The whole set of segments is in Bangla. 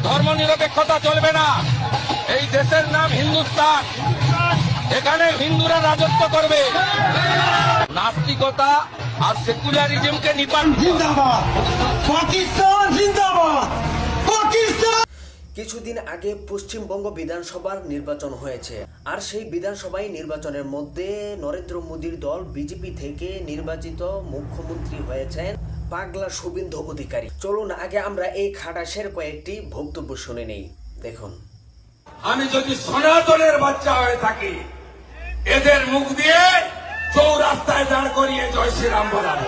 ধর্মনিরপেক্ষতা চলবে না। এই দেশের নাম হিন্দুস্তান, এখানে হিন্দুরা রাজত্ব করবে। নাস্তিকতা আর সেকুলারিজমকে নিপাত। জিন্দাবাদ পাকিস্তান, জিন্দাবাদ পাকিস্তান। কিছুদিন আগে পশ্চিমবঙ্গ বিধানসভার নির্বাচন হয়েছে, আর সেই বিধানসভায় নির্বাচনের মধ্যে নরেন্দ্র মোদীর দল বিজেপি থেকে নির্বাচিত মুখ্যমন্ত্রী হয়েছেন পাগলা শুভেন্দু অধিকারী। চলুন আগে আমরা এই খাটাসের কয়েকটি বক্তব্য শুনে নেই। দেখুন, আমি যদি সনাতনের বাচ্চা হয়ে থাকি, এদের মুখ দিয়ে চৌরাস্তায় দাঁড় করিয়ে জয় শ্রীরাম বলাবো।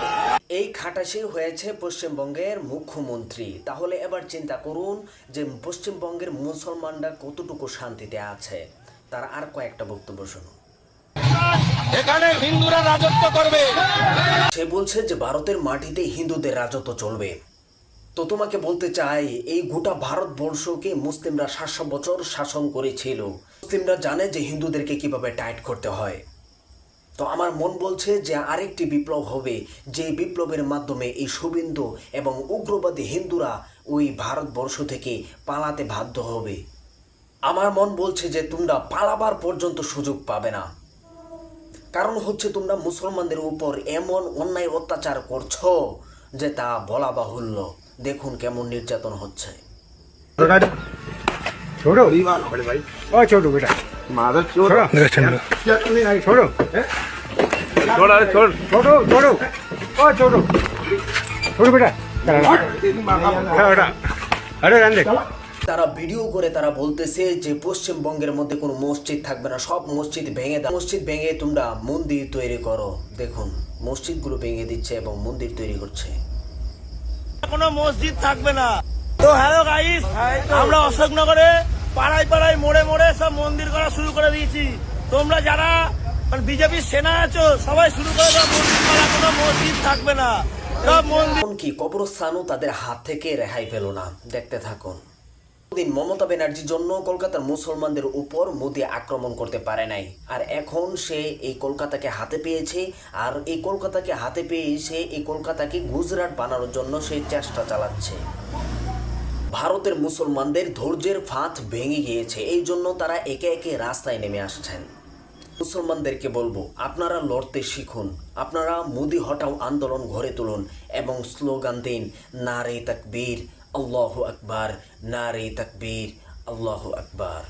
এই খাটাসি হয়েছে পশ্চিমবঙ্গের মুখ্যমন্ত্রী। তাহলে এবার চিন্তা করুন যে পশ্চিমবঙ্গের মুসলমানরা কতটুকু শান্তিতে আছে। তার আর কয়েকটা বক্তব্য শুনুন। এখানে হিন্দুরা রাজত্ব করবে। সে বলছে যে ভারতের মাটিতে হিন্দুদের রাজত্ব চলবে। তো তোমাকে বলতে চাই, এই গোটা ভারতবর্ষকে মুসলিমরা 700 বছর শাসন করেছিল। মুসলিমরা জানে যে হিন্দুদেরকে কিভাবে টাইট করতে হয়। তো আমার মন বলছে যে আরেকটি বিপ্লব হবে, যে বিপ্লবের মাধ্যমে এই শুভেন্দু এবং উগ্রবাদী হিন্দুরা ওই ভারতবর্ষ থেকে পালাতে বাধ্য হবে। আমার মন বলছে যে তোমরা পালাবার পর্যন্ত সুযোগ পাবে না। কারণ হচ্ছে তোমরা মুসলমানদের উপর এমন অন্যায় অত্যাচার করছো যে তা বলা বাহুল্য। দেখুন কেমন নির্যাতন হচ্ছে। छोड़ो बड़े भाई और छोड़ो बेटा मादर छोड़ो क्या करने आई छोड़ो छोड़ अरे छोड़ छोड़ो छोड़ो और छोड़ो छोड़ो बेटा बेटा अरे रहने তারা ভিডিও করে তারা বলতেছে যে পশ্চিমবঙ্গের মধ্যে কোনো মসজিদ থাকবে না, সব মসজিদ ভেঙে দাও, মসজিদ ভেঙে তোমরা মন্দির তৈরি করো। দেখুন মসজিদগুলো ভেঙে দিচ্ছে এবং মন্দির তৈরি করছে। কোনো মসজিদ থাকবে না। তো হ্যালো গাইস, আমরা অশোকনগরে পাড়ায় পাড়ায় মোড়ে মোড়ে সব মন্দির করা শুরু করে দিয়েছি। তোমরা যারা বিজেপির সেনা আছো সবাই শুরু করে দাও মন্দির করা, কোনো মসজিদ থাকবে না, সব মন্দির। এমনকি কবরস্থানও তাদের হাত থেকে রেহাই পেল না। দেখতে থাকুন। দিন মমতা ব্যানার্জির জন্য কলকাতার মুসলমানদের উপর মোদি আক্রমণ করতে পারে নাই, আর এখন সে এই কলকাতাকে হাতে পেয়েছে। আর এই কলকাতাকে হাতে পেয়ে সে এই কলকাতাকে গুজরাট বানানোর জন্য সে চেষ্টা চালাচ্ছে। ভারতের মুসলমানদের ধৈর্যের ফাঁদ ভেঙে গিয়েছে, এই জন্য তারা একে একে রাস্তায় নেমে আসছেন। মুসলমানদেরকে বলবো, আপনারা লড়তে শিখুন, আপনারা মোদি হটাও আন্দোলন গড়ে তুলুন এবং স্লোগান দিন নারে তাকবীর আল্লাহু আকবার, নারে তাকবীর আল্লাহু আকবার।